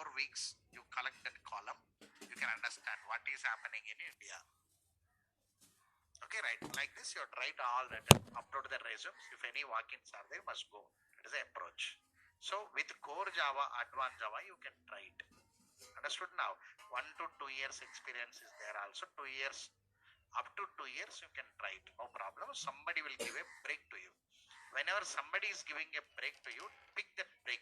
4 weeks you collect that column, you can understand what is happening in India. Okay, right. Like this, you write all that, upload the resumes. If any walk-ins are there, must go. That is the approach. So with core Java, advanced Java, you can try it. Understood now? 1 to 2 years experience is there also. 2 years, up to 2 years, you can try it. No problem. Somebody will give a break to you. Whenever somebody is giving a break to you, pick that break.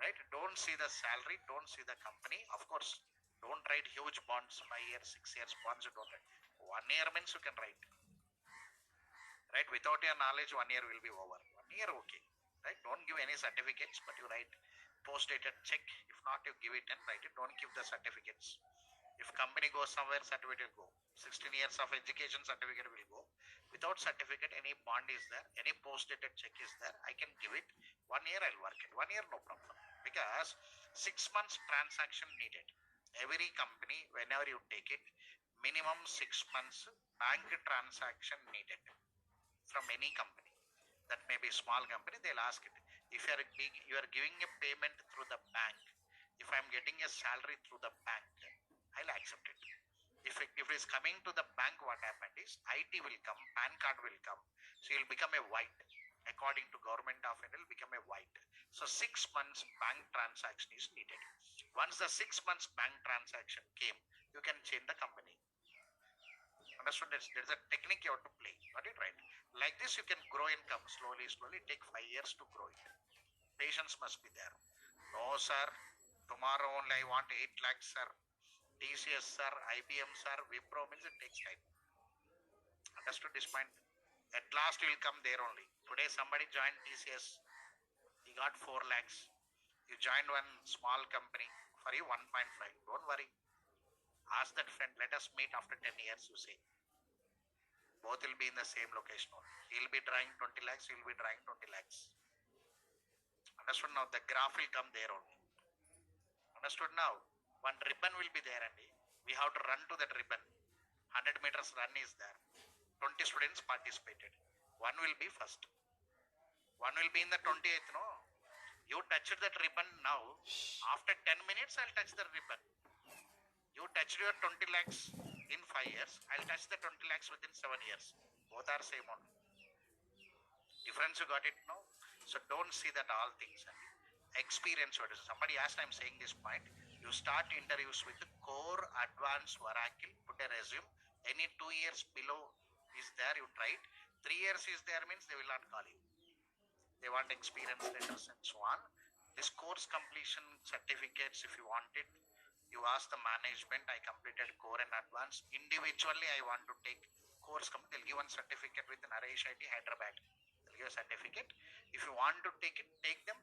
Right? Don't see the salary, don't see the company. Of course, don't write huge bonds, 5 years, 6 years bonds. You don't write. 1 year means you can write. Right? Without your knowledge, 1 year will be over. 1 year, okay. Right? Don't give any certificates, but you write post-dated check. If not, you give it and write it. Don't give the certificates. If company goes somewhere, certificate will go. 16 years of education certificate will go. Without certificate, any bond is there, any post-dated check is there, I can give it. 1 year, I'll work it. 1 year, no problem. Because 6 months transaction needed. Every company, whenever you take it, minimum 6 months bank transaction needed from any company. That may be a small company, they'll ask it. If you are giving a payment through the bank, if I'm getting a salary through the bank, I'll accept it. If it is coming to the bank, what happened is IT will come, PAN card will come, so you'll become a white. According to government of India, will become a white. So 6 months bank transaction is needed. Once the 6 months bank transaction came, you can change the company. Understood? There's a technique you have to play. Got it right? Like this, you can grow income slowly. Take 5 years to grow it. Patience must be there. No, sir. Tomorrow only I want 8 lakhs, sir. TCS, sir. IBM, sir. Wipro means it takes time. Understood this point? At last, you will come there only. Today, somebody joined TCS. He got 4 lakhs. You joined one small company for you 1.5. Don't worry. Ask that friend. Let us meet after 10 years, you say. Both will be in the same location only. He'll be drawing 20 lakhs. You'll be drawing 20 lakhs. Understood now? The graph will come there only. Understood now? One ribbon will be there, and we have to run to that ribbon. 100 meters run is there. 20 students participated. One will be first. One will be in the 28th, no? You touched that ribbon now. After 10 minutes, I'll touch the ribbon. You touched your 20 lakhs in 5 years. I'll touch the 20 lakhs within 7 years. Both are same only. Difference, you got it now? So don't see that all things. Experience. Somebody asked, I'm saying this point. You start interviews with core, advanced, Oracle, put a resume. Any 2 years below is there, you try it. 3 years is there means they will not call you. They want experience letters and so on. This course completion certificates, if you want it, you ask the management, I completed core and advanced. Individually, I want to take course. They'll give one certificate with Naresh IT Hyderabad. They'll give a certificate. If you want to take it, take them.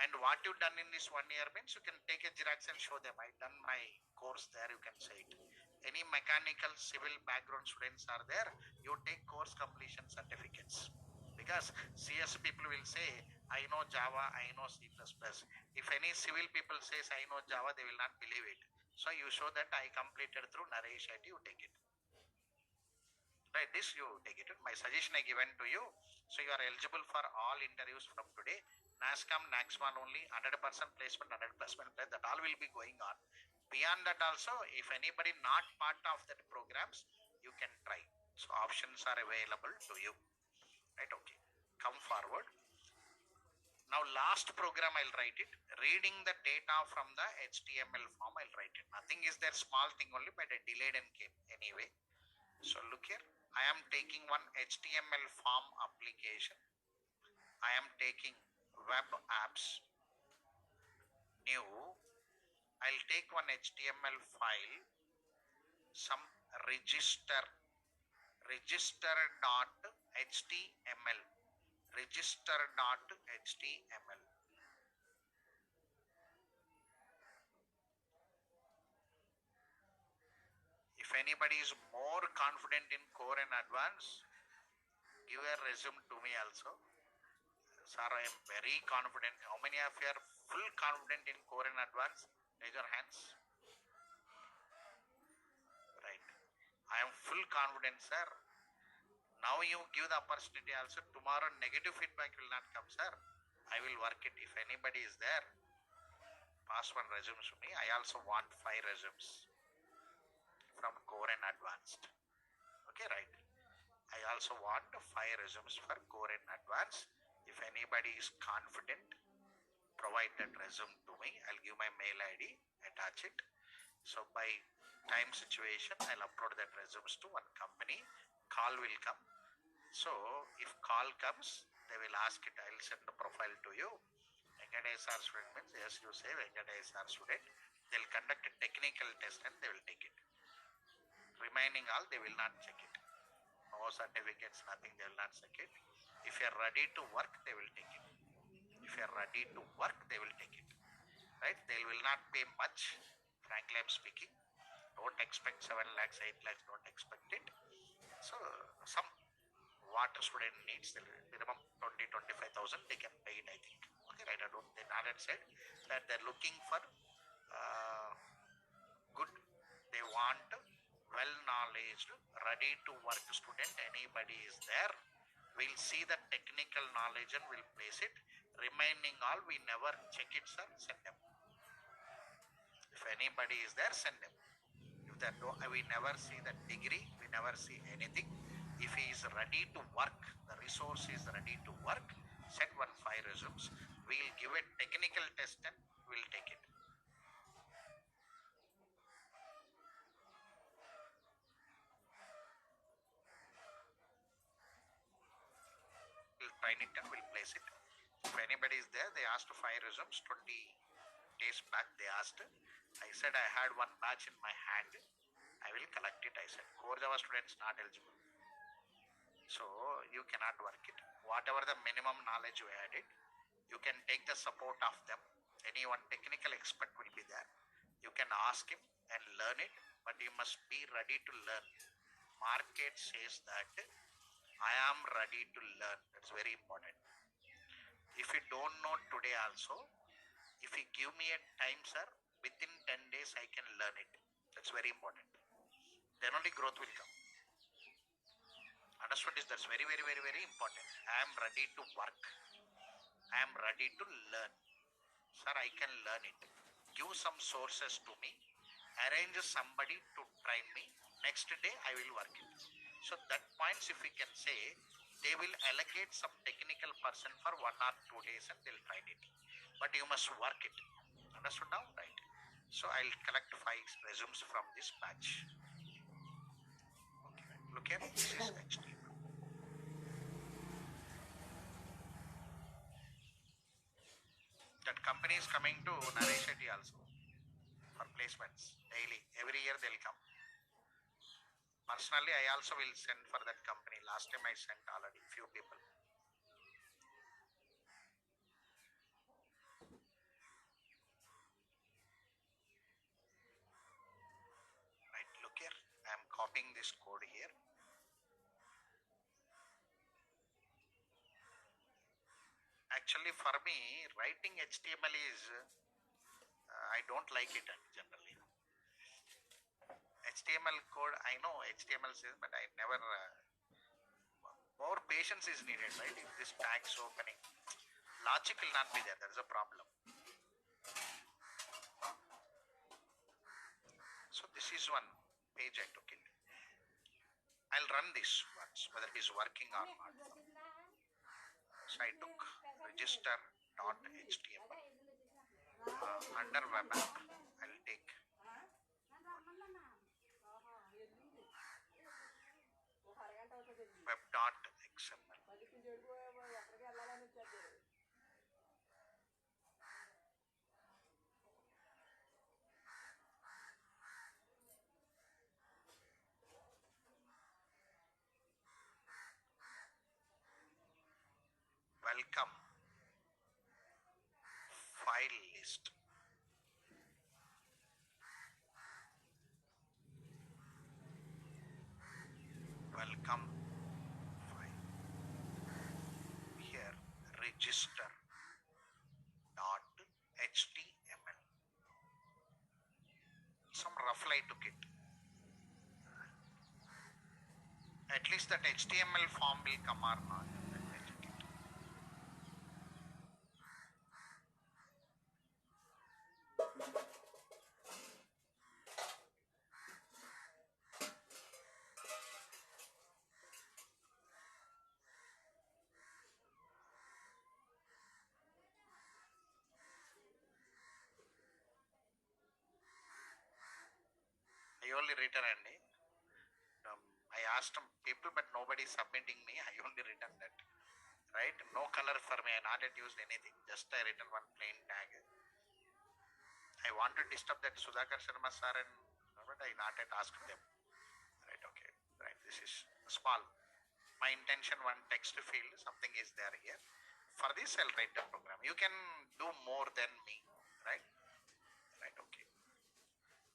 And what you've done in this 1 year means you can take a Xerox and show them. I've done my course there, you can say it. Any mechanical, civil background students are there, you take course completion certificates. Because CS people will say, I know Java, I know C++. If any civil people says, I know Java, they will not believe it. So you show that I completed through Naresh IT, you take it. Right, this you take it. My suggestion I given to you. So you are eligible for all interviews from today. NASSCOM, NAXMAN only, 100% placement, 100% placement. That all will be going on. Beyond that also, if anybody not part of that programs, you can try. So options are available to you. Right, okay. Come forward. Now last program I'll write it. Reading the data from the HTML form, I'll write it. Nothing is there, small thing only, but I delayed and came anyway. So look here. I am taking one HTML form application. I am taking web apps. New. I'll take one HTML file. Some register. Register.html. Register.html. If anybody is more confident in core and advanced, give a resume to me also. Sir, I am very confident. How many of you are full confident in core and advanced? Raise your hands. Right. I am full confident, sir. Now you give the opportunity also. Tomorrow negative feedback will not come, sir. I will work it. If anybody is there, last one resumes to me. I also want 5 resumes from core and advanced. Okay, right. I also want 5 resumes for core and advanced. If anybody is confident, provide that resume to me. I'll give my mail ID, attach it. So by time situation, I'll upload that resumes to one company. Call will come. So if call comes, they will ask it. I'll send the profile to you. Venkatesh sir student means yes, you say Venkatesh sir student. They'll conduct a technical test and they will take it. Remaining all, they will not check it. No certificates, nothing, they will not check it. If you are ready to work, they will take it. If you are ready to work, they will take it. Right? They will not pay much. Frankly, I'm speaking. Don't expect 7 lakhs, 8 lakhs, don't expect it. So, some what a student needs, minimum 20-25,000, they can pay it, I think. Okay, right? They not had said that they're looking for good, they want well knowledge, ready to work student. Anybody is there, we'll see the technical knowledge and we'll place it. Remaining all, we never check it, sir, send them. If anybody is there, send them. If that we never see the degree, we never see anything. If he is ready to work, the resource is ready to work, send 5 resumes. We'll give a technical test and we'll take it. We'll train it and we'll place it. If anybody is there, they asked 5 resumes. 20 days back they asked. I said I had one batch in my hand. I will collect it. I said core Java students not eligible. So you cannot work it. Whatever the minimum knowledge you added, you can take the support of them. Anyone technical expert will be there. You can ask him and learn it, but you must be ready to learn. Market says that I am ready to learn. That's very important. If you don't know today also, if you give me a time, sir, within 10 days I can learn it. That's very important. Then only growth will come. Understood this? That's very, very, very, very important. I am ready to work. I am ready to learn. Sir, I can learn it. Give some sources to me. Arrange somebody to train me. Next day, I will work it. So that points, if we can say, they will allocate some technical person for 1 or 2 days and they'll train it. But you must work it. Understood now? Right. So I'll collect 5 resumes from this batch. Okay. Look here. This is HTML. That company is coming to Naresh Shetty also for placements daily. Every year they'll come. Personally, I also will send for that company. Last time I sent already few people. Right, look here. I am copying this code here. Actually, for me, writing HTML is, I don't like it generally. HTML code, I know HTML says, but I never, more patience is needed, right? If this tags opening, logic will not be there, there is a problem. So this is one page I took it. I'll run this once, whether it is working or not. So I took register.html. Under web app, I'll take web.xml. Welcome file list. Welcome file. Here register.html. Some roughly I took it. At least that HTML form will come or not. only written and I asked some people, but nobody is submitting me. I only written that. Right? No color for me. I not yet used anything. Just I written one plain tag. I want to disturb that Sudhakar Sharma sir and but I not yet asked them. Right? Okay. Right. This is small. My intention one text field. Something is there here. For this, I'll write the program. You can do more than me. Right? Right. Okay.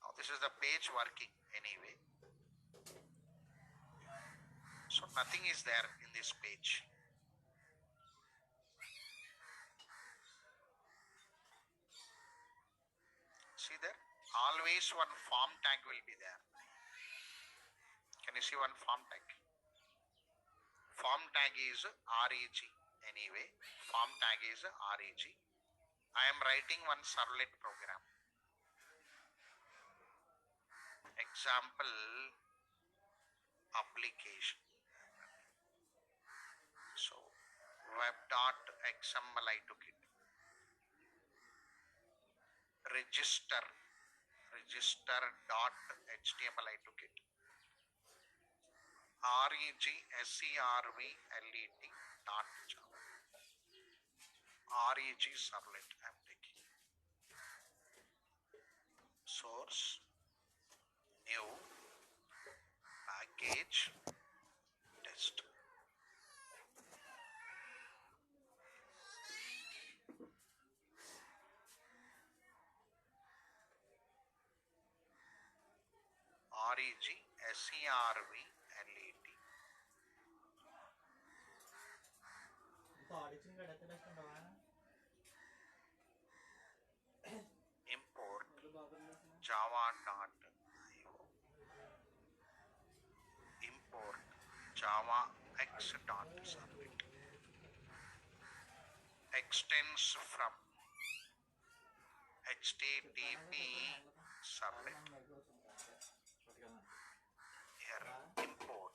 Now this is the page working anyway. So nothing is there in this page. See there? Always one form tag will be there. Can you see one form tag? Form tag is REG anyway. Form tag is REG. I am writing one servlet program. Example application. So web.xml I took it. register.html I took it. REG dot java. REG servlet I am taking. Source, new, package, test. REGSERVLET. Import java.io. Import javax.servlet. Extends from HTTP servlet. Here import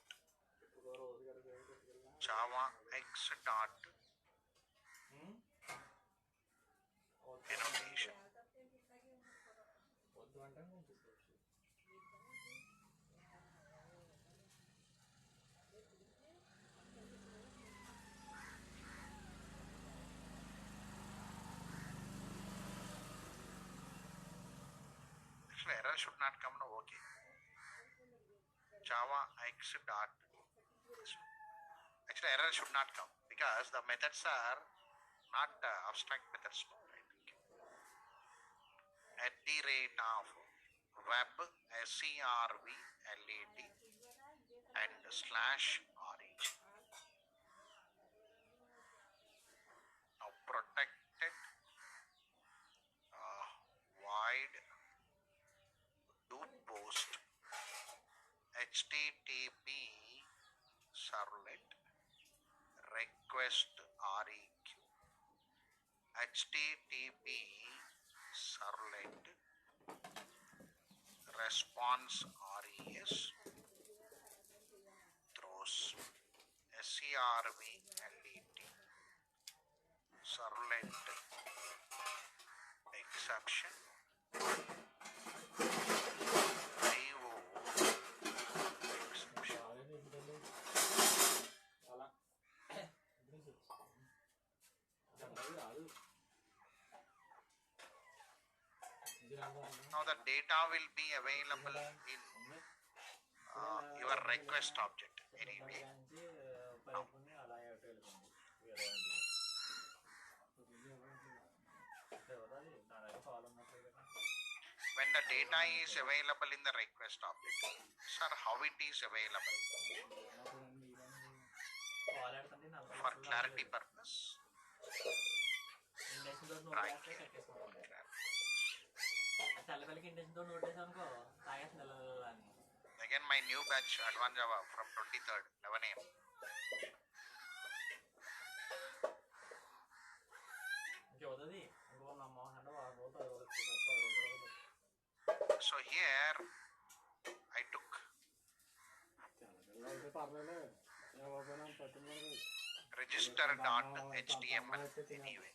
javax.annotation. Actually, error should not come now. Okay. Javax dot. Actually, error should not come because the methods are not abstract methods. No, right? Okay. At the rate of web servlet and slash reg. Now protected void do post HTTP servlet request req HTTP servlet response res throws servlet servlet exception IO exception. Now the data will be available in your request object anyway. Now, when the data is available in the request object, sir, how it is available? For clarity purpose, right here. Again, my new batch Advanced Java from 23rd, 11 AM. So here I took register.html anyway.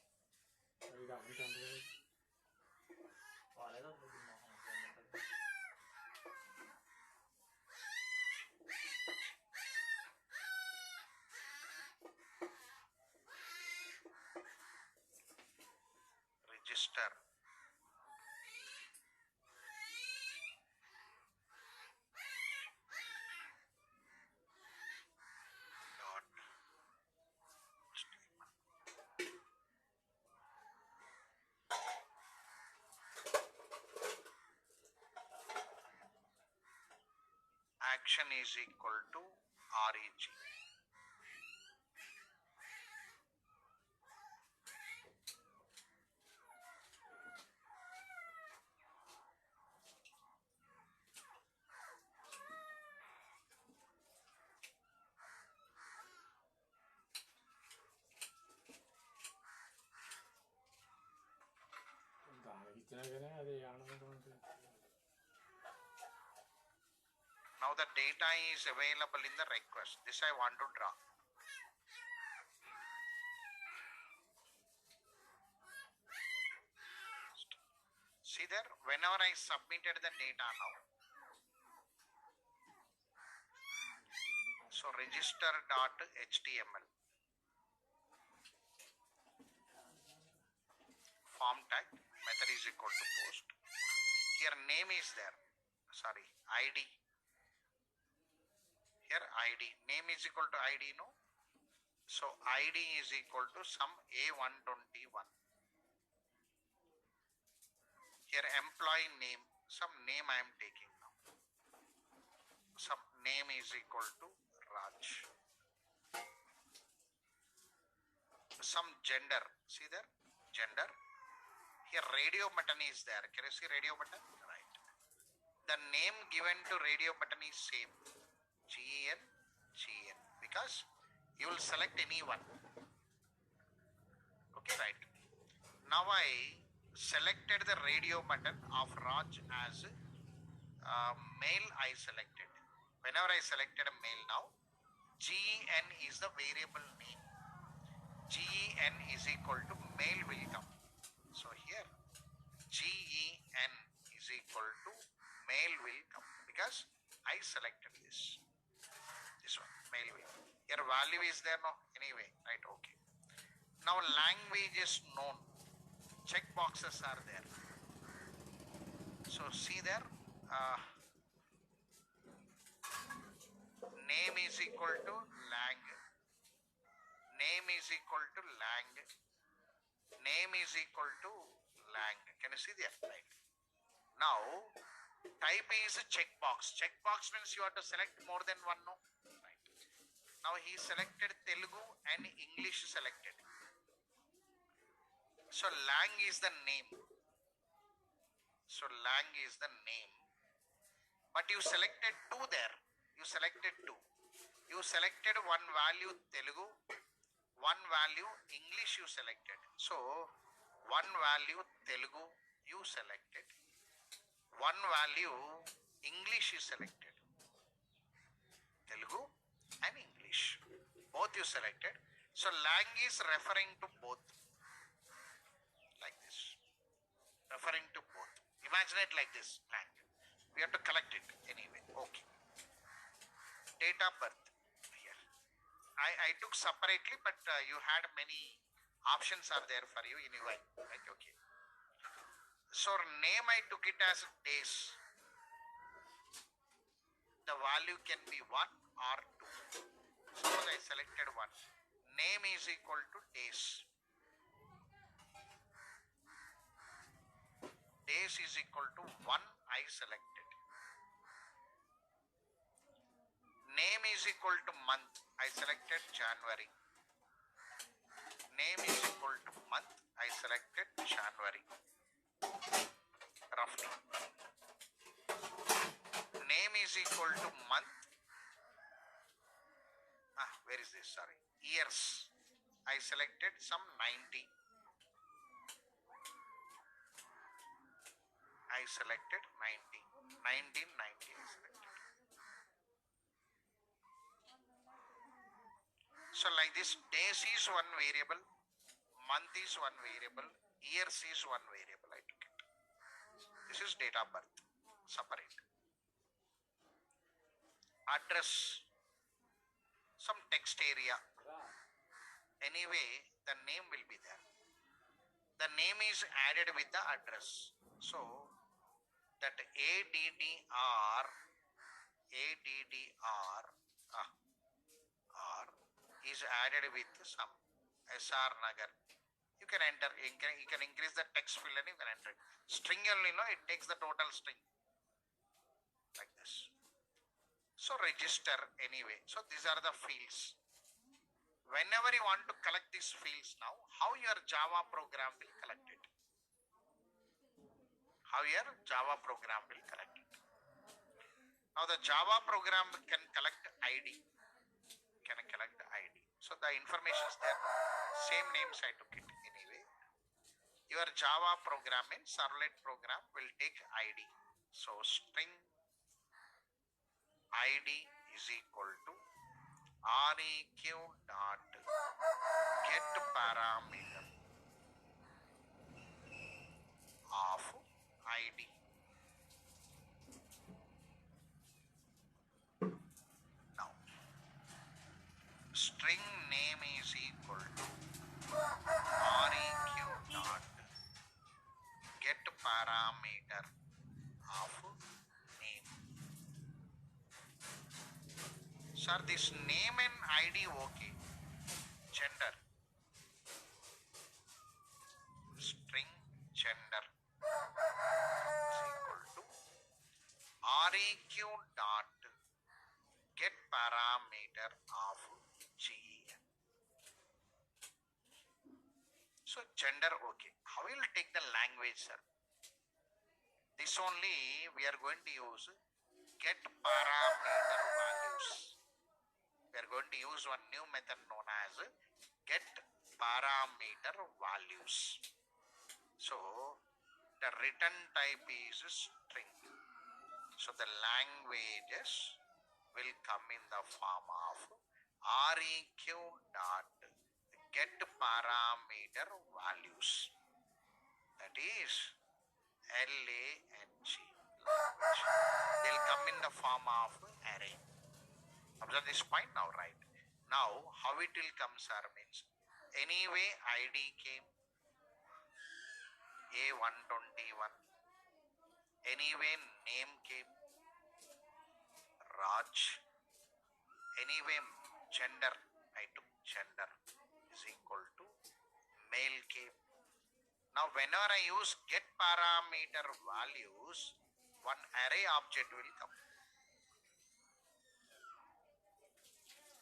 section is equal to REG. Now the data is available in the request. This I want to draw. See there, whenever I submitted the data now, so register.html, form tag, method is equal to post. Here name is there, sorry, ID. Here ID, name is equal to ID, no? So ID is equal to some A121. Here employee name, some name I am taking now. Some name is equal to Raj. Some gender, see there, gender. Here radio button is there. Can you see radio button? Right. The name given to radio button is same. GN, GN. Because you will select anyone. Okay, right. Now I selected the radio button of Raj as male. I selected. Whenever I selected a male now, GN is the variable name. GEN is equal to male will come. So here GEN is equal to male will come because I selected this. This one, male will. Here value is there, no? Anyway, right, okay. Now language is known. Check boxes are there. So see there, name is equal to lang. Name is equal to lang. Name is equal to lang. Can you see there? Right. Now, type is a checkbox. Checkbox means you have to select more than one, no? Right. Now he selected Telugu and English selected. So lang is the name. So lang is the name. But you selected two there. You selected two. You selected one value Telugu, one value English you selected. So one value Telugu you selected. One value English you selected. Telugu and English. Both you selected. So lang is referring to both. Like this. Referring to both. Imagine it like this. Lang. We have to collect it anyway. Okay. Date of birth. Here. I took separately, but you had many options are there for you anyway. Right? Okay. So name I took it as days. The value can be 1 or 2. Suppose I selected 1. Name is equal to days. Days is equal to 1 I selected. Name is equal to month. I selected January. Name is equal to month. I selected January. Roughly. Name is equal to month. Where is this? Sorry. Years. I selected some 90. I selected 90. 1990 I selected. So like this, days is one variable, month is one variable, years is one variable. I took it. This is date of birth. Separate. Address. Some text area. Anyway, the name will be there. The name is added with the address. So that ADDR is added with some SR Nagar. You can enter, you can increase the text field and you can enter it. String only, no, it takes the total string. Like this. So register anyway. So these are the fields. Whenever you want to collect these fields now, how your Java program will collect it? How your Java program will collect it? Now the Java program can collect ID. Can collect the ID. So the information is there. Same names I took it anyway. Your Java program in servlet program will take ID. So string ID is equal to req dot get parameter of ID. Now string name is equal to req dot get parameter of name. Sir, this name and ID okay. Gender. String gender is equal to req dot get parameter of gen. So gender okay. How will take the language, sir? This only we are going to use get parameter values. We are going to use one new method known as get parameter values. So the return type is string. So the languages will come in the form of req dot get parameter values. That is lang language. They'll come in the form of array. Observe this point now, right? Now, how it will come, sir, means anyway ID came A121. Anyway name came Raj. Anyway gender, I took gender is equal to male came. Now whenever I use get parameter values, one array object will come.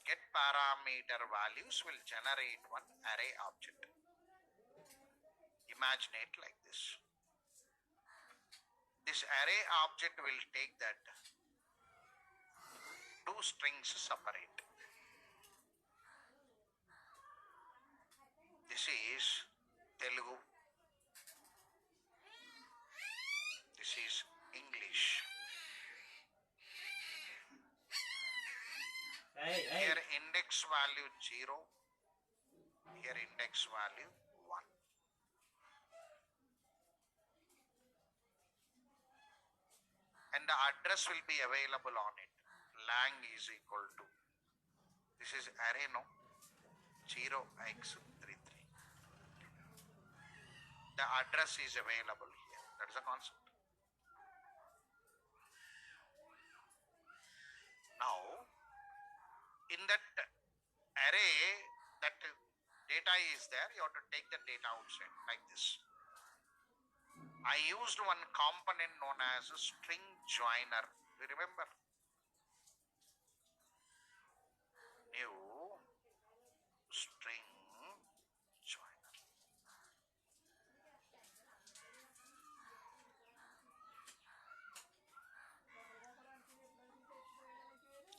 Get parameter values will generate one array object. Imagine it like this. This array object will take that two strings separate. This is Telugu. This is English. Here index value 0. Here index value 1. And the address will be available on it. Lang is equal to, this is array no, 0x33. The address is available here. That is the concept. Now, in that array, that data is there, you have to take the data outside like this. I used one component known as a string joiner. You remember? New string joiner.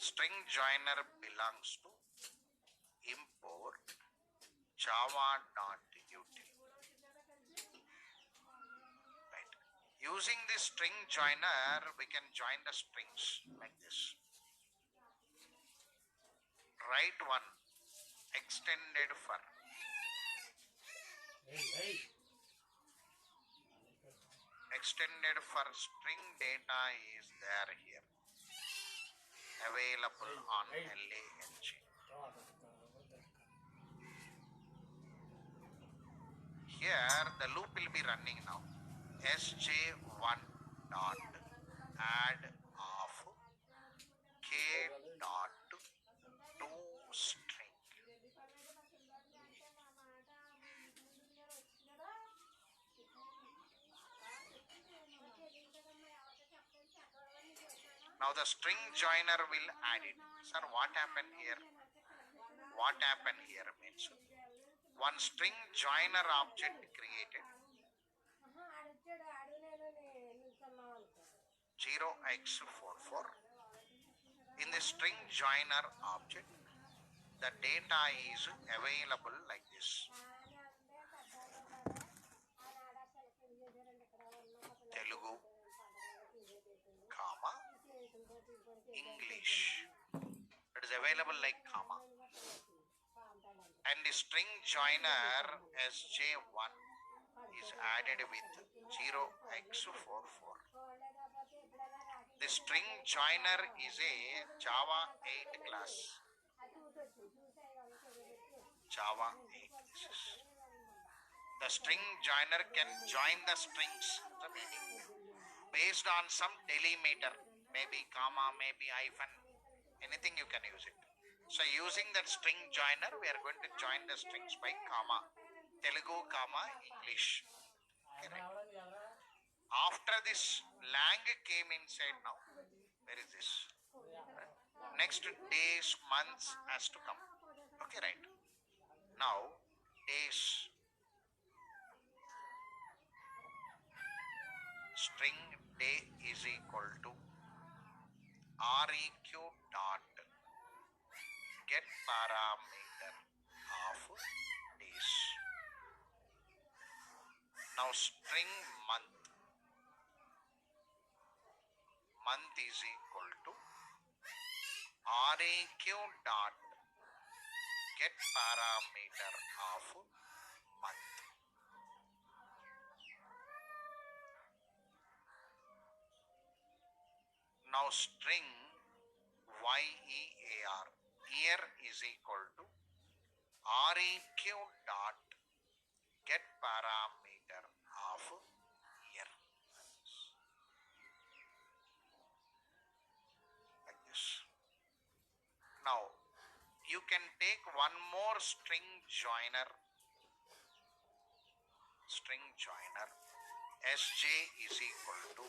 String joiner belongs to import java.util. Right. Using this string joiner, we can join the strings like this. Write one extended for. Extended for string data is there here. Available on lang. Here the loop will be running now. sj1 dot add of k dot to string. Now the string joiner will add it. Sir, what happened here? What happened here means one string joiner object created 0x44. In the string joiner object, the data is available like this. Telugu, comma, English. It is available like comma. And the string joiner SJ1 is added with 0x44. The string joiner is a Java 8 class. Java 8. The string joiner can join the strings based on some delimiter, maybe comma, maybe hyphen, anything you can use it. So using that string joiner, we are going to join the strings by comma, Telugu, comma, English. Okay, right? After this, lang came inside now. Where is this? Next days, months has to come. Okay, right. Now, days. String day is equal to req dot get parameter of days. Now string month is equal to req dot get parameter of month. Now string year is equal to req dot get parameter of year. Like this. Now you can take one more string joiner sj is equal to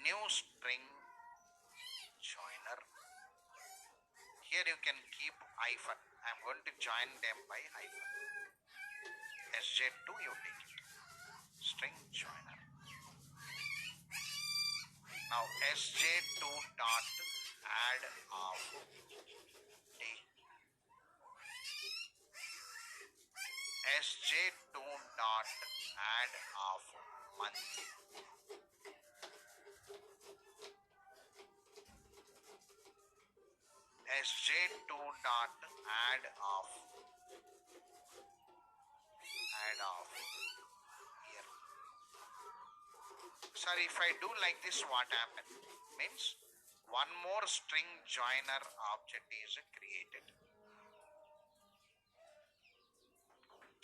new string joiner. Here you can keep hyphen. I am going to join them by hyphen. sj2 you take it. String joiner. Now sj2 dot add of day. sj2 dot add of month. sj2 dot add of year. Sir, if I do like this, what happens? Means one more string joiner object is created.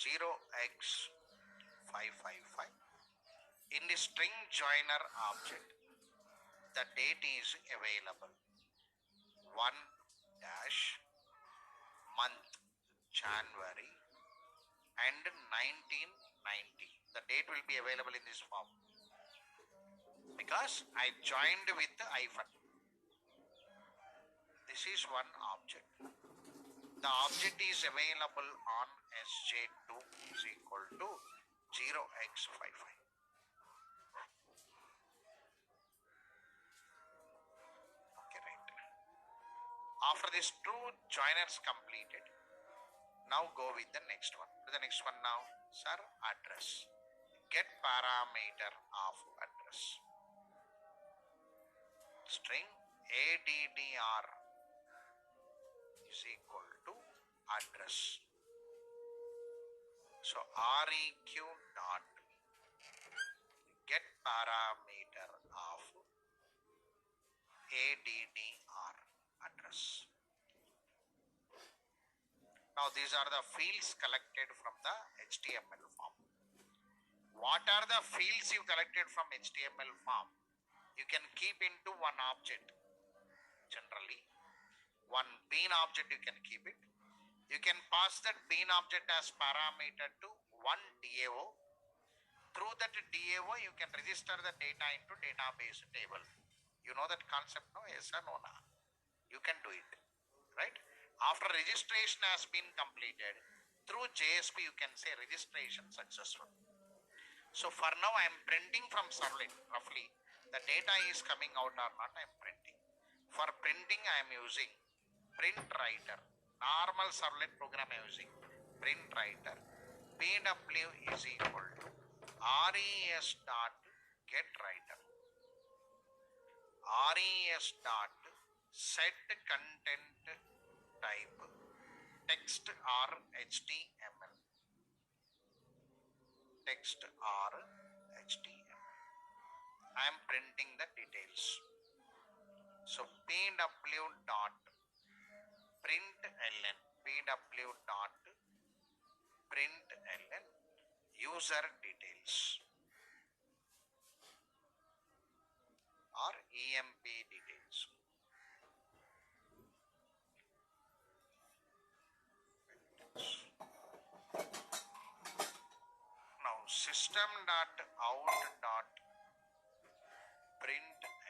0x555. In the string joiner object, the date is available. 1 dash month January and 1990. The date will be available in this form because I joined with the hyphen. This is one object. The object is available on sj2 is equal to 0x55. Okay, right. After this two joiners completed, now go with the next one. The next one now, sir, address. Get parameter of address. String addr is equal to address. So req dot get parameter of addr address. Now these are the fields collected from the HTML form. What are the fields you collected from HTML form? You can keep into one object. Generally, one bean object you can keep it. You can pass that bean object as parameter to one DAO. Through that DAO, you can register the data into database table. You know that concept, no? Yes or no? Na? You can do it, right? After registration has been completed, through JSP you can say registration successful. So for now I am printing from servlet roughly. The data is coming out or not, I am printing. For printing I am using print writer. Normal servlet program I am using print writer. PW is equal to res dot get writer. Res dot set content type text or HTML. Text or HTML. I am printing the details. So pw dot println, pw dot println user details or emp details. Now system dot out dot println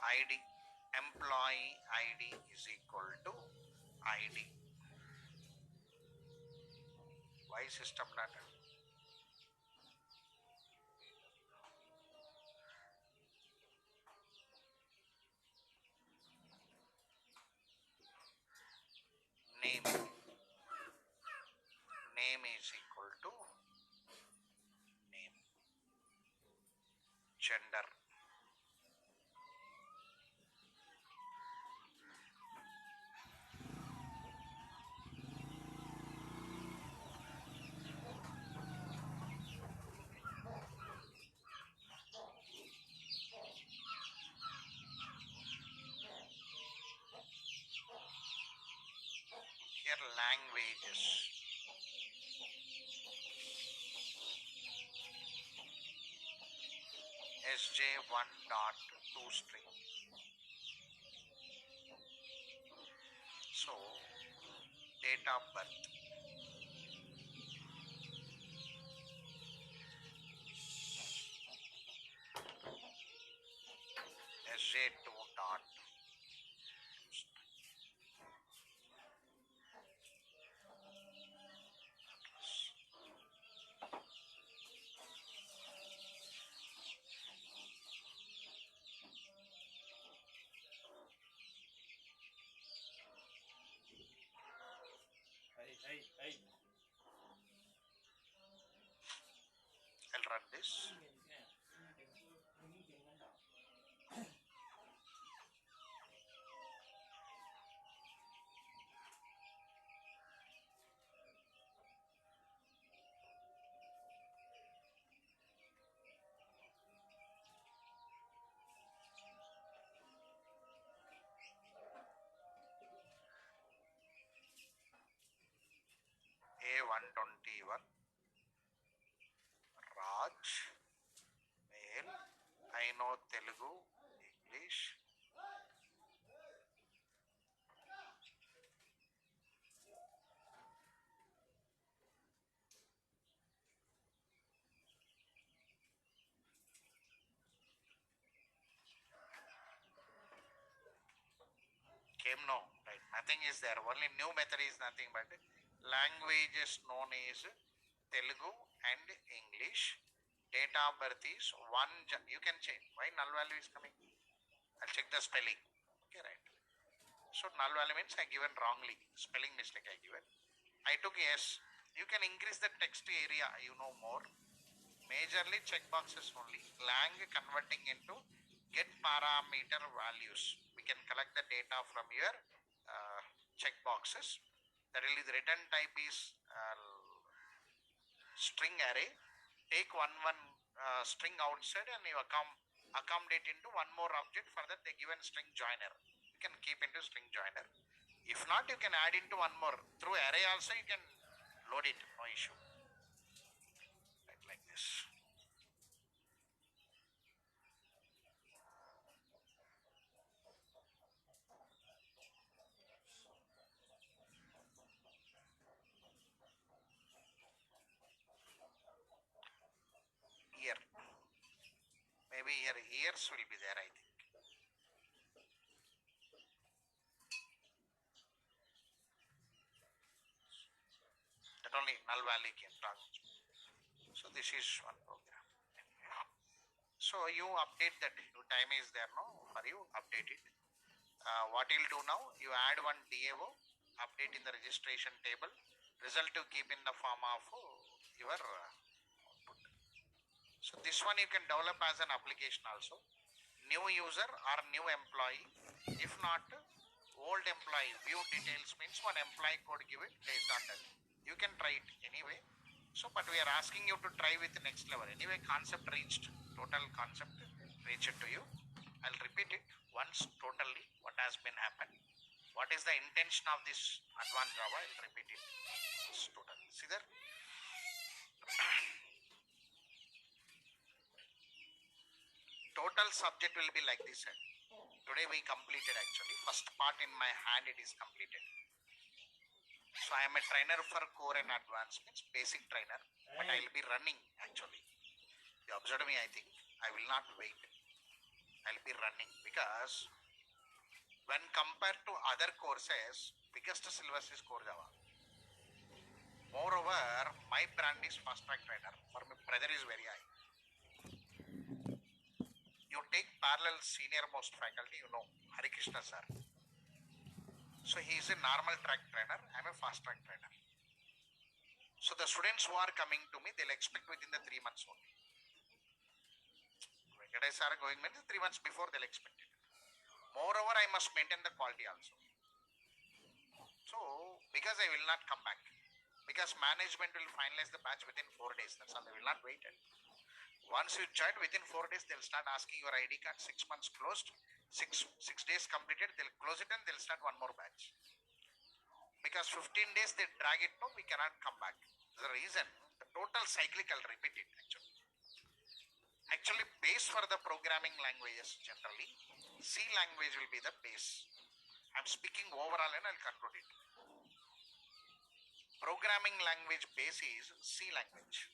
id, employee id is equal to id. Why system data? Name, name is equal to name. Gender, here languages, sj1 dot toString. So date of birth, sj2 dot I'll run this. A121 Raj, male. I know Telugu, English. Came no, right? Nothing is there. Only new method is nothing but languages known as Telugu and English. Date of birth is 1. You can change. Why null value is coming? I'll check the spelling. Okay, right. So null value means I given wrongly. Spelling mistake I given. I took yes. You can increase the text area. You know more. Majorly checkboxes only. Lang converting into get parameter values. We can collect the data from your checkboxes. That will be the return type is string array. Take one string outside and you accommodate into one more object. For that they given string joiner. You can keep into string joiner. If not, you can add into one more. Through array also you can load it. No issue. Right, like this. Maybe here ears will be there, I think. That only Null Valley came down. So this is one program. So you update that. Your time is there, no? For you, update it. What you'll do now, you add one DAO, update in the registration table, result to keep in the form of your output. So this one you can develop as an application also. New user or new employee. If not, old employee, view details means one employee code give it based on that. You can try it anyway. So, but we are asking you to try with the next level. Anyway, concept reached, total concept reached to you. I'll repeat it once totally what has been happened. What is the intention of this advanced Java? I'll repeat it. It's total. See there? Total subject will be like this. Today we completed actually. First part in my hand it is completed. So I am a trainer for core and advanced, means basic trainer. But I will be running actually. You observed me, I think. I will not wait. I'll be running because when compared to other courses, biggest syllabus is core Java. Moreover, my brand is fast track trainer. For my brother is very high. You take parallel senior most faculty, you know, Hari Krishna sir. So he is a normal track trainer. I am a fast track trainer. So the students who are coming to me, they'll expect within the 3 months only. Venkatesh sir going means 3 months before they'll expect it. Moreover, I must maintain the quality also. So, because I will not come back. Because management will finalize the batch within 4 days. That's all. They will not wait. Once you join, within 4 days, they'll start asking your ID card. 6 months closed. 6 days completed. They'll close it and they'll start one more batch. Because 15 days they drag it, no, we cannot come back. The reason, the total cyclical, repeat it actually. Actually, base for the programming languages generally, C language will be the base. I'm speaking overall and I'll conclude it. Programming language base is C language.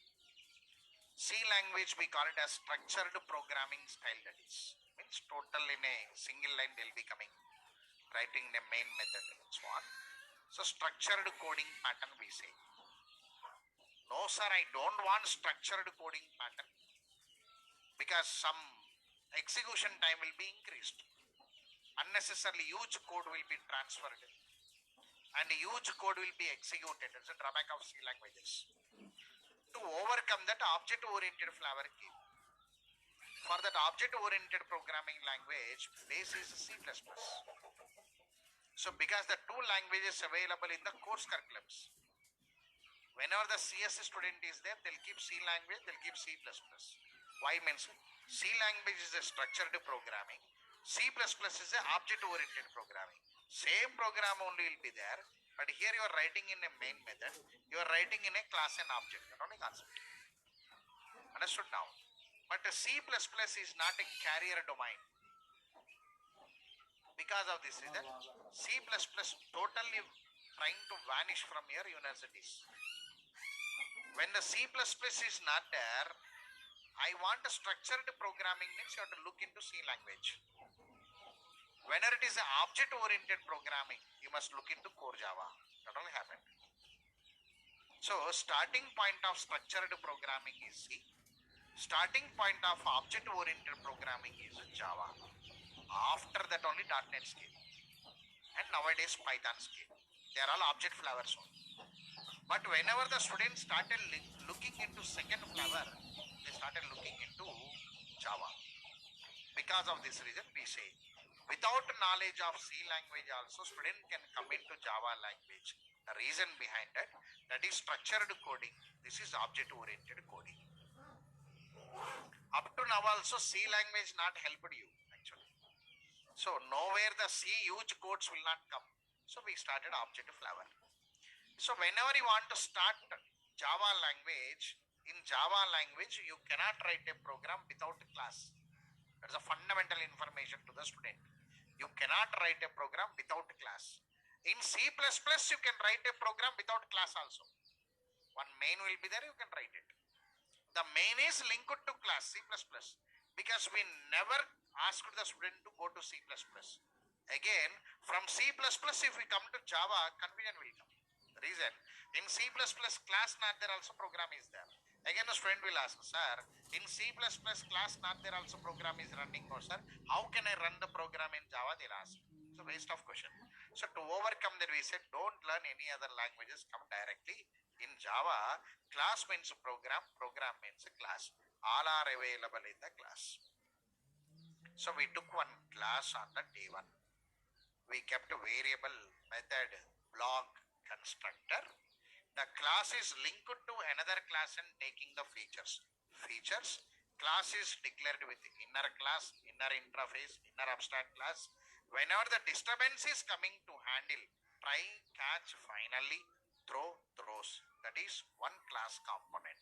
C language we call it as structured programming style, that is. Means total in a single line they'll be coming. Writing the main method and so on. So structured coding pattern we say. No sir, I don't want structured coding pattern. Because some execution time will be increased. Unnecessarily huge code will be transferred. And huge code will be executed. It's a drawback of C languages. To overcome that, object-oriented flavor came. For that object-oriented programming language, base is C++. So because the two languages available in the course curriculums, whenever the CS student is there, they'll keep C language, they'll keep C++. Why means C language is a structured programming, C++ is a object-oriented programming. Same program only will be there, but here you are writing in a main method, you are writing in a class and object, not only concept. Understood now? But C++ is not a carrier domain. Because of this reason, C++ totally trying to vanish from your universities. When the C++ is not there, I want a structured programming means you have to look into C language. Whenever it is an object-oriented programming, you must look into core Java. That only happened. So, starting point of structured programming is C. Starting point of object-oriented programming is Java. After that only .NET came. And nowadays Python came. They are all object flavors only. But whenever the students started looking into second flavor, they started looking into Java. Because of this reason, we say, without knowledge of C language also, student can come into Java language. The reason behind that is structured coding. This is object-oriented coding. Up to now also, C language not helped you actually. So nowhere the C huge codes will not come. So we started object flavor. So whenever you want to start Java language, in Java language, you cannot write a program without a class. That's a fundamental information to the student. You cannot write a program without a class. In C++, you can write a program without class also. One main will be there, you can write it. The main is linked to class, C++. because we never asked the student to go to C++. Again, from C++, if we come to Java, confusion will come. Reason, in C++ class not there also program is there. Again, the student will ask, sir, in C++ class not there also program is running, no sir. How can I run the program in Java? They'll ask. It's a waste of question. So to overcome that, we said don't learn any other languages, come directly in Java. Class means program, program means class. All are available in the class. So we took one class on the day one. We kept a variable, method, block, constructor. The class is linked to another class and taking the features. Features, class is declared with inner class, inner interface, inner abstract class. Whenever the disturbance is coming to handle, try, catch, finally, throw, throws. That is one class component.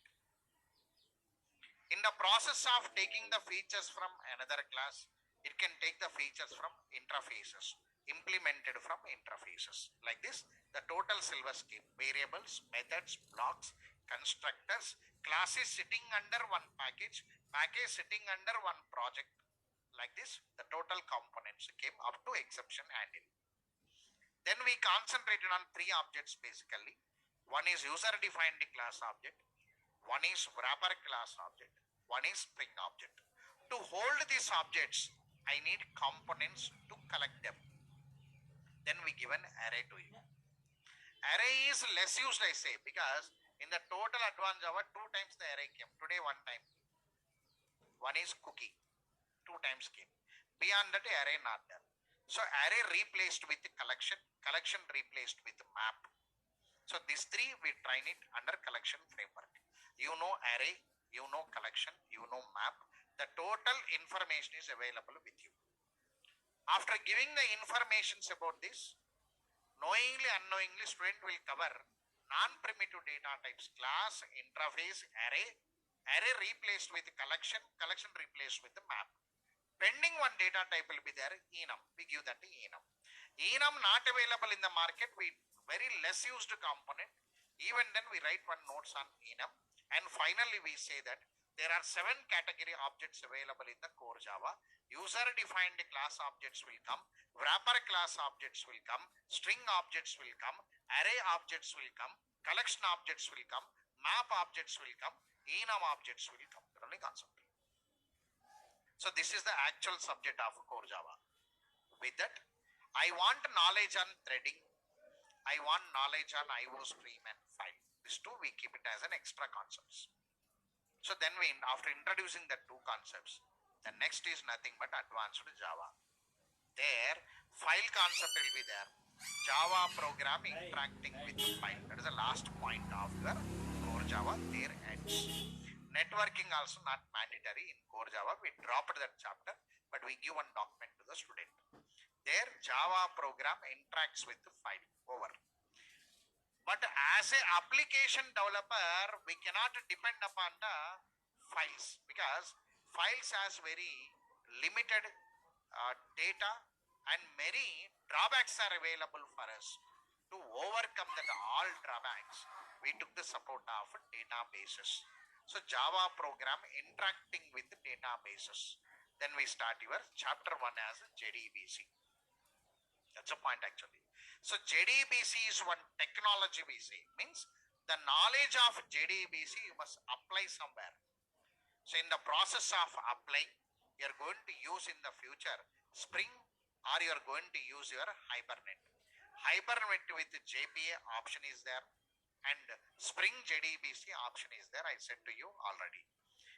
In the process of taking the features from another class, it can take the features from interfaces, implemented from interfaces. Like this, the total syllabus scheme, variables, methods, blocks, constructors, classes sitting under one package, package sitting under one project. Like this, the total components came up to exception handle. Then we concentrated on three objects basically. One is user-defined class object, one is wrapper class object, one is string object. To hold these objects, I need components to collect them. Then we give an array to you. Array is less used, I say, because in the total advanced Java, 2 times the array came. Today 1 time. One is cookie, 2 times came. Beyond that, array not there. So array replaced with collection, collection replaced with map. So these three we train it under collection framework. You know array, you know collection, you know map. The total information is available with you. After giving the informations about this, knowingly, unknowingly, student will cover non-primitive data types, class, interface, array, array replaced with collection, collection replaced with the map. Pending one data type will be there, enum. We give that to enum. Enum not available in the market, we very less used component. Even then we write one notes on enum. And finally we say that there are 7 category objects available in the core Java. User-defined class objects will come, wrapper class objects will come, string objects will come, array objects will come, collection objects will come, map objects will come, enum objects will come. The only concept. So this is the actual subject of core Java. With that, I want knowledge on threading. I want knowledge on IO stream and file. These two we keep it as an extra concepts. So then we, after introducing the 2 concepts, the next is nothing but advanced Java. There, file concept will be there. Java program interacting with the file. That is the last point of your core Java. There ends. Networking also not mandatory in core Java. We dropped that chapter, but we give one document to the student. There, Java program interacts with the file. Over. But as a application developer, we cannot depend upon the files because files has very limited data and many drawbacks are available for us. To overcome that all drawbacks, we took the support of databases. So Java program interacting with the databases. Then we start your chapter 1 as JDBC. That's a point actually. So JDBC is one technology we say. Means the knowledge of JDBC you must apply somewhere. So in the process of applying, you are going to use in the future Spring or you are going to use your Hibernate. Hibernate with JPA option is there and Spring JDBC option is there. I said to you already.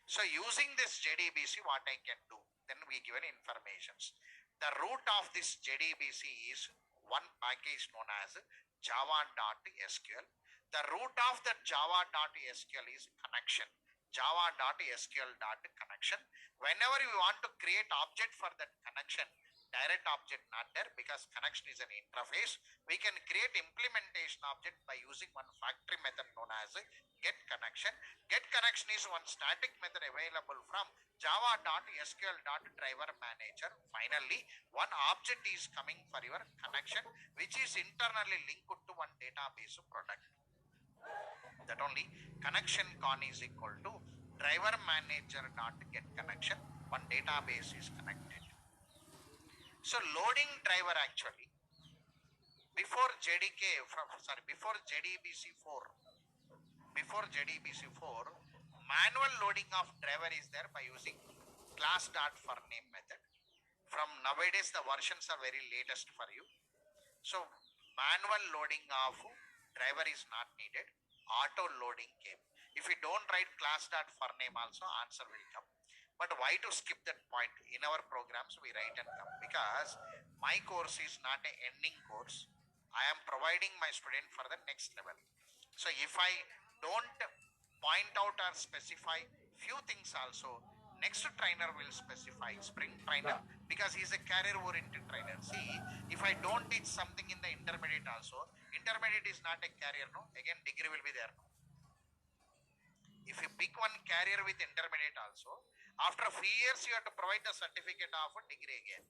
So using this JDBC, what I can do? Then we given informations. The root of this JDBC is one package known as java.sql. The root of the java.sql is connection. Java.sql.connection. Whenever you want to create object for that connection, direct object not there because connection is an interface. We can create implementation object by using one factory method known as get connection. Get connection is one static method available from java.sql.driver manager. Finally, one object is coming for your connection which is internally linked to one database product. That only connection con is equal to driver manager dot get connection. one database is connected. So loading driver actually before before JDBC4, manual loading of driver is there by using class.forName method. From nowadays the versions are very latest for you. So manual loading of driver is not needed. Auto loading came. If you don't write class.forName also, answer will come. But why to skip that point? In our programs we write and come, because my course is not an ending course. I am providing my student for the next level. So if I don't point out or specify few things also, next trainer will specify, spring trainer, because he is a career oriented trainer. See, if I don't teach something in the intermediate also, intermediate is not a career, no, again degree will be there. If you pick one career with intermediate also, after a few years you have to provide the certificate of a degree again.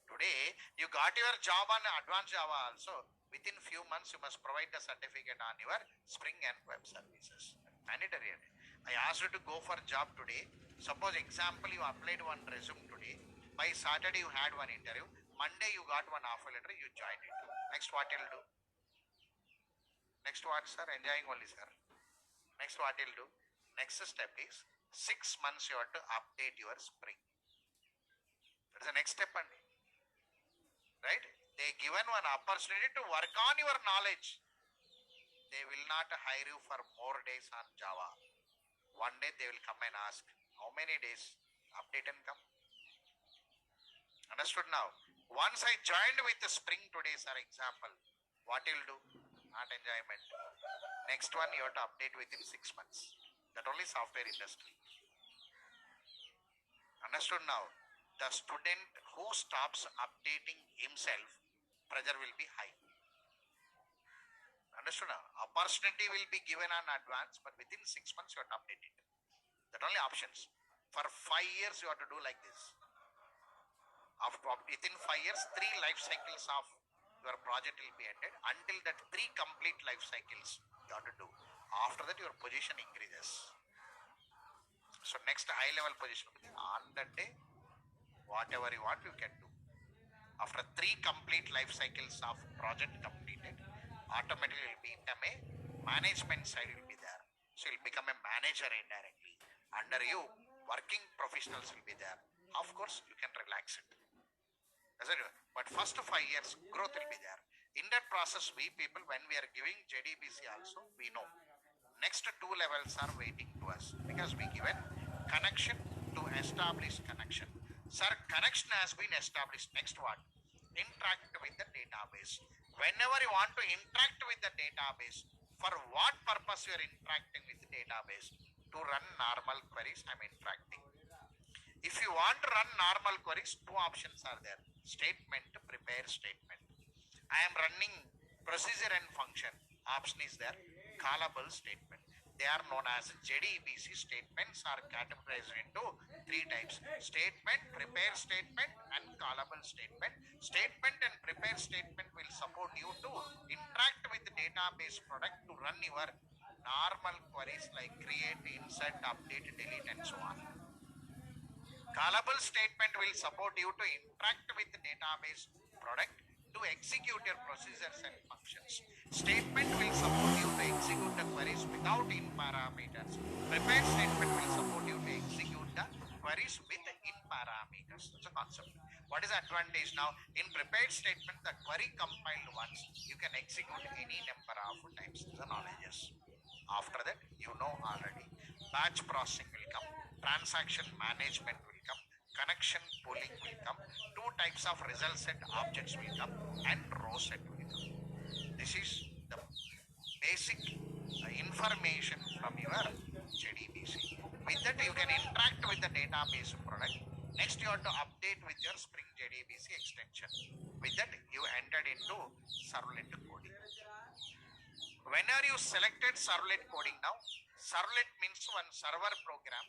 Today you got your job on advanced Java also, within few months you must provide the certificate on your Spring and web services. Mandatory. I asked you to go for job today. Suppose example you applied one resume today. By Saturday you had one interview. Monday you got one offer letter, you joined it. Next what you'll do? Next what, sir? Enjoying only, sir. Next what you'll do? Next step is 6 months you have to update your Spring. That's the next step, right? They given one opportunity to work on your knowledge. They will not hire you for more days on Java. One day they will come and ask, how many days? Update and come. Understood now? Once I joined with the Spring today, sir, example, what you'll do? Not enjoyment. Next one you have to update within 6 months. That only software industry. Understood now? The student who stops updating himself, pressure will be high. Understood now? Opportunity will be given on advance, but within 6 months you have to update it. That only options. For 5 years you have to do like this. Within 5 years, 3 life cycles of your project will be ended. Until that 3 complete life cycles you have to do. After that your position increases. So next high level position on that day, whatever you want you can do. After 3 complete life cycles of project completed, automatically will be become a management side will be there. So you'll become a manager indirectly. Under you, working professionals will be there. Of course, you can relax it. But first 5 years, growth will be there. In that process, we people, when we are giving JDBC also, we know next 2 levels are waiting to us, because we given connection to establish connection. Sir, connection has been established. Next what? Interact with the database. Whenever you want to interact with the database, for what purpose you are interacting with the database? To run normal queries, I am interacting. If you want to run normal queries, 2 options are there. Statement, prepare statement. I am running procedure and function. Option is there. Callable statement. They are known as JDBC. Statements are categorized into 3 types. Statement, prepare statement and callable statement. Statement and prepare statement will support you to interact with the database product to run your normal queries like create, insert, update, delete and so on. Callable statement will support you to interact with the database product to execute your procedures and functions. Statement will support you to execute the queries without in parameters. Prepare statement will support you to execute the queries with in parameters. That's a concept. What is the advantage now? In prepared statement, the query compiled once, you can execute any number of times. The knowledge. After that, you know already. Batch processing will come. Transaction management will come. Connection pooling will come. 2 types of result set objects will come, and row set will come. This is the basic information from your JDBC. With that you can interact with the database product. Next you have to update with your Spring JDBC extension. With that you entered into servlet coding. Whenever you selected servlet coding now, servlet means one server program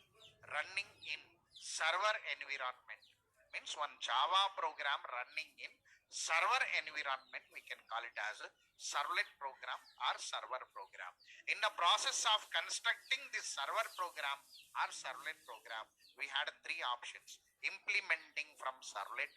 running in server environment. Means one Java program running in server environment, we can call it as a servlet program or server program. In the process of constructing this server program, our servlet program, we had three options: implementing from servlet,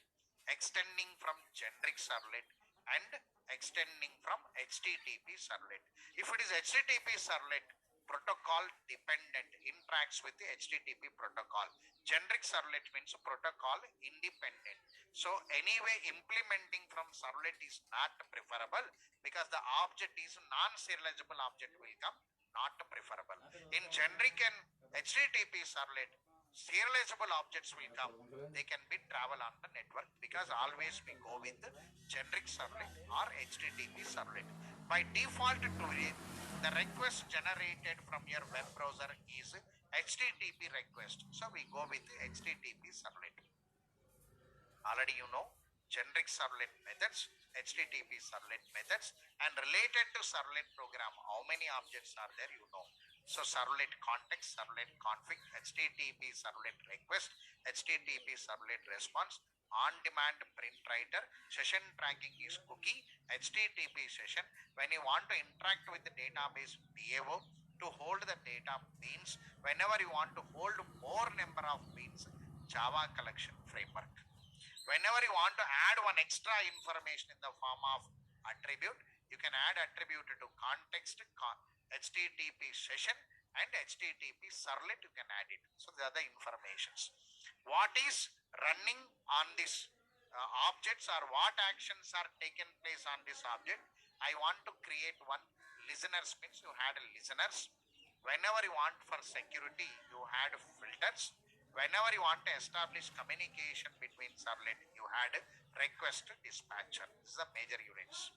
extending from generic servlet, and extending from HTTP servlet. If it is HTTP servlet, protocol dependent, interacts with the HTTP protocol. Generic servlet means protocol independent. So anyway, implementing from servlet is not preferable because the object is non-serializable object will come, not preferable. In generic and HTTP servlet, serializable objects will come. They can be travel on the network because always we go with generic servlet or HTTP servlet. By default today, the request generated from your web browser is HTTP request. So we go with HTTP servlet. Already you know generic servlet methods, HTTP servlet methods, and related to servlet program, how many objects are there, you know. So servlet context, servlet config, HTTP servlet request, HTTP servlet response, on-demand print writer, session tracking is cookie, HTTP session. When you want to interact with the database DAO to hold the data beans, whenever you want to hold more number of beans, Java collection framework. Whenever you want to add one extra information in the form of attribute, you can add attribute to context, HTTP session, and HTTP servlet, you can add it. So the other informations. What is running on this objects, or what actions are taken place on this object? I want to create one listeners, means you had listeners. Whenever you want for security, you had filters. Whenever you want to establish communication between servlet, you had request dispatcher. This is the major units.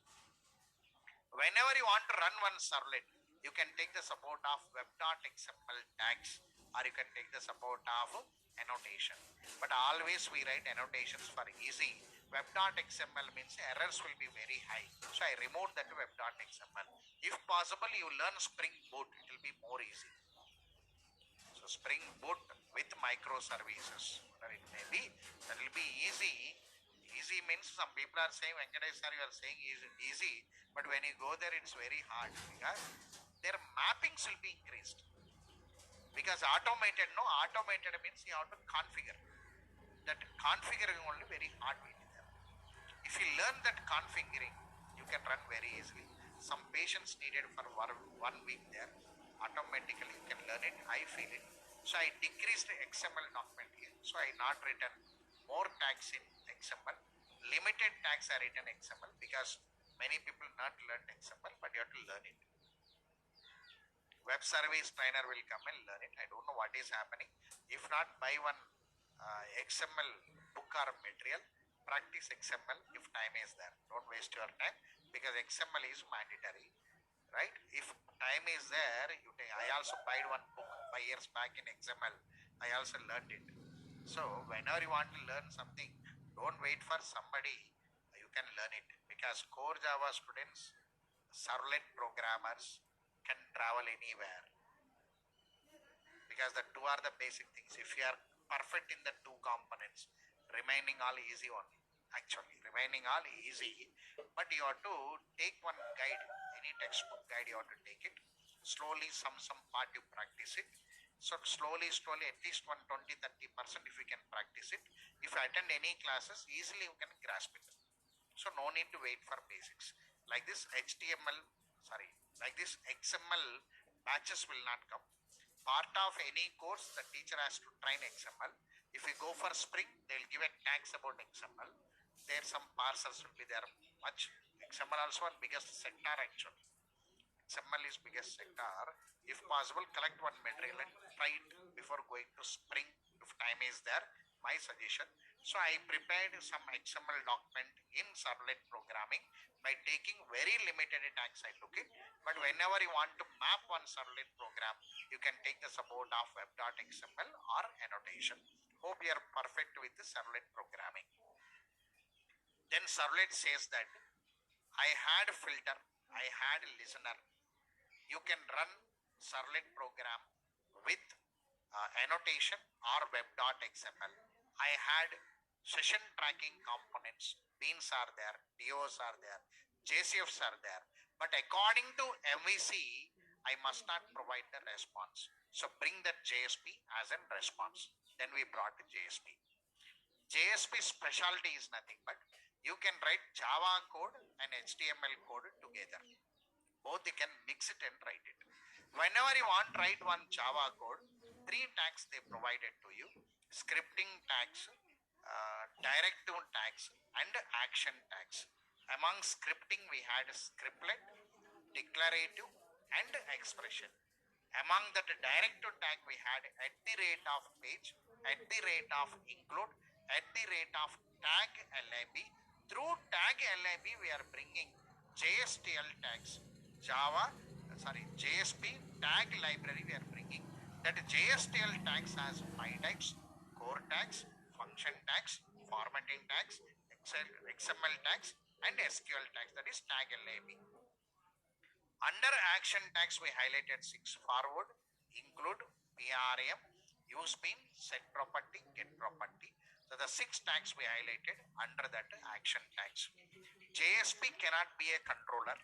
Whenever you want to run one servlet, you can take the support of web.xml tags, or you can take the support of annotation. But always we write annotations for easy. Web.xml means errors will be very high. So I removed that web.xml. If possible, you learn Spring Boot. It will be more easy. So Spring Boot with microservices, whatever it may be, that will be easy. Easy means some people are saying, Venkatesh sir, you are saying easy, but when you go there, it's very hard because their mappings will be increased. Because automated means you have to configure. That configuring only very hard will be there. If you learn that configuring, you can run very easily. Some patience needed for 1 week there. Automatically you can learn it. I feel it. So I decreased the XML document here. So I not written more tags in XML. Limited tags are written XML because many people not learned XML, but you have to learn it. Web service trainer will come and learn it. I don't know what is happening. If not, buy one XML book or material. Practice XML if time is there. Don't waste your time because XML is mandatory. Right? If time is there, you take. I also bought one book 5 years back in XML. I also learned it. So whenever you want to learn something, don't wait for somebody. You can learn it because core Java students, servlet programmers can travel anywhere because the two are the basic things. If you are perfect in the two components, remaining all easy only. Actually, remaining all easy, but you have to take one guide. Any textbook guide you have to take it slowly. Some part you practice it. So slowly at least 20-30% if you can practice it. If you attend any classes, easily you can grasp it. So no need to wait for basics. Like this like this XML batches will not come. Part of any course, the teacher has to train XML. If you go for Spring, they'll give a tags about XML. There some parsers will be there much. XML also one biggest sector actually. XML is biggest sector. If possible, collect one material and try it before going to Spring if time is there. My suggestion. So I prepared some XML document in servlet programming by taking very limited tags I took it. But whenever you want to map one servlet program, you can take the support of web.xml or annotation. Hope you are perfect with the servlet programming. Then servlet says that I had filter, I had listener. You can run servlet program with annotation or web.xml. I had session tracking components. Beans are there, DOs are there, JCFs are there. But according to MVC, I must not provide the response. So bring that JSP as a response. Then we brought the JSP. JSP specialty is nothing but you can write Java code and HTML code together. Both you can mix it and write it. Whenever you want to write one Java code, 3 tags they provided to you: scripting tags, directive tags, and action tags. Among scripting, we had scriptlet, declarative, and expression. Among the directive tag, we had at the rate of page, at the rate of include, at the rate of tag lib. Through tag lib, we are bringing JSTL tags, JSP tag library we are bringing. That JSTL tags has 5 types: core tags, function tags, formatting tags, XML tags, and SQL tags, that is tag lib. Under action tags, we highlighted 6: forward, include, PRM, use bean, set property, get property. So the 6 tags we highlighted under that action tags. JSP cannot be a controller.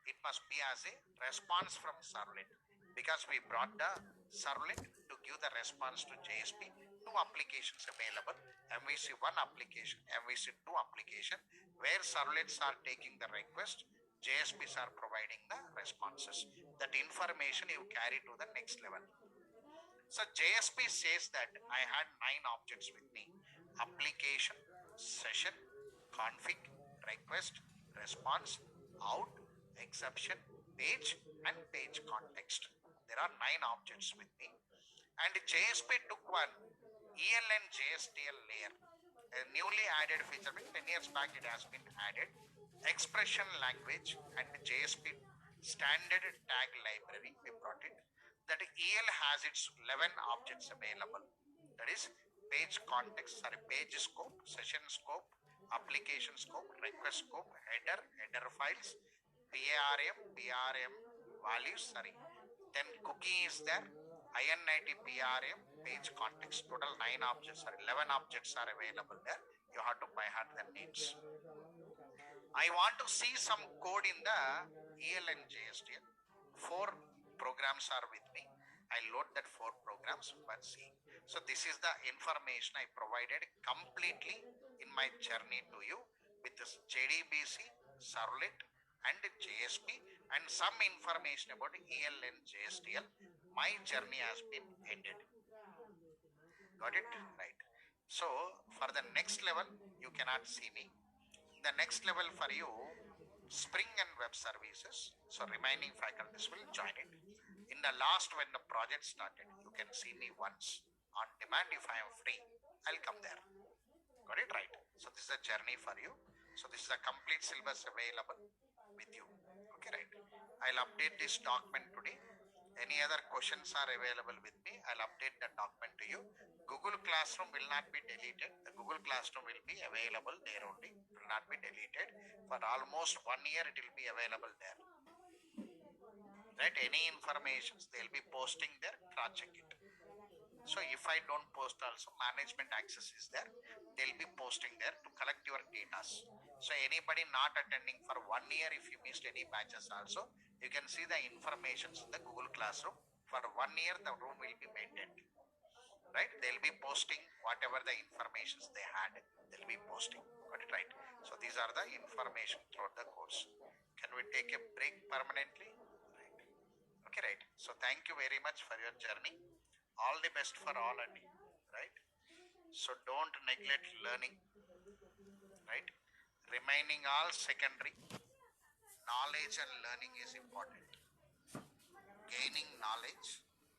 It must be as a response from servlet, because we brought the servlet to give the response to JSP. 2 applications available: MVC1 application, MVC2 application, where servlets are taking the request, JSPs are providing the responses. That information you carry to the next level. So JSP says that I had 9 objects with me: application, session, config, request, response, out, exception, page, and page context. There are 9 objects with me. And JSP took one ELN JSTL layer, a newly added feature. 10 years back it has been added. Expression language and JSP standard tag library, we brought it. That EL has its 11 objects available. That is page context, page scope, session scope, application scope, request scope, header files, PRM values, then cookie is there, INIT PRM, page context. Total 9 objects, 11 objects are available there. You have to by heart the names. I want to see some code in the ELN JSTL. 4 programs are with me. I load that 4 programs, but see. So this is the information I provided completely in my journey to you with this JDBC, servlet, and JSP, and some information about ELN JSTL. My journey has been ended. Got it? Right. So for the next level, you cannot see me. The next level for you, Spring and Web Services. So remaining faculties will join it. In the last, when the project started, you can see me once. On demand, if I am free, I'll come there. Got it? Right. So this is a journey for you. So this is a complete syllabus available with you. Okay, right. I'll update this document today. Any other questions are available with me, I'll update the document to you. Google Classroom will not be deleted. The Google Classroom will be available there only. It will not be deleted. For almost 1 year, it will be available there. Right? Any informations, they'll be posting there, cross-check it. So if I don't post also, management access is there. They'll be posting there to collect your data. So anybody not attending for 1 year, if you missed any batches also, you can see the informations in the Google Classroom. For 1 year, the room will be maintained. Right? They'll be posting whatever the informations they had. They'll be posting. Got it? Right? So these are the information throughout the course. Can we take a break permanently? Right. Okay, right. So thank you very much for your journey. All the best for all and you, right? So don't neglect learning, right? Remaining all secondary. Knowledge and learning is important. Gaining knowledge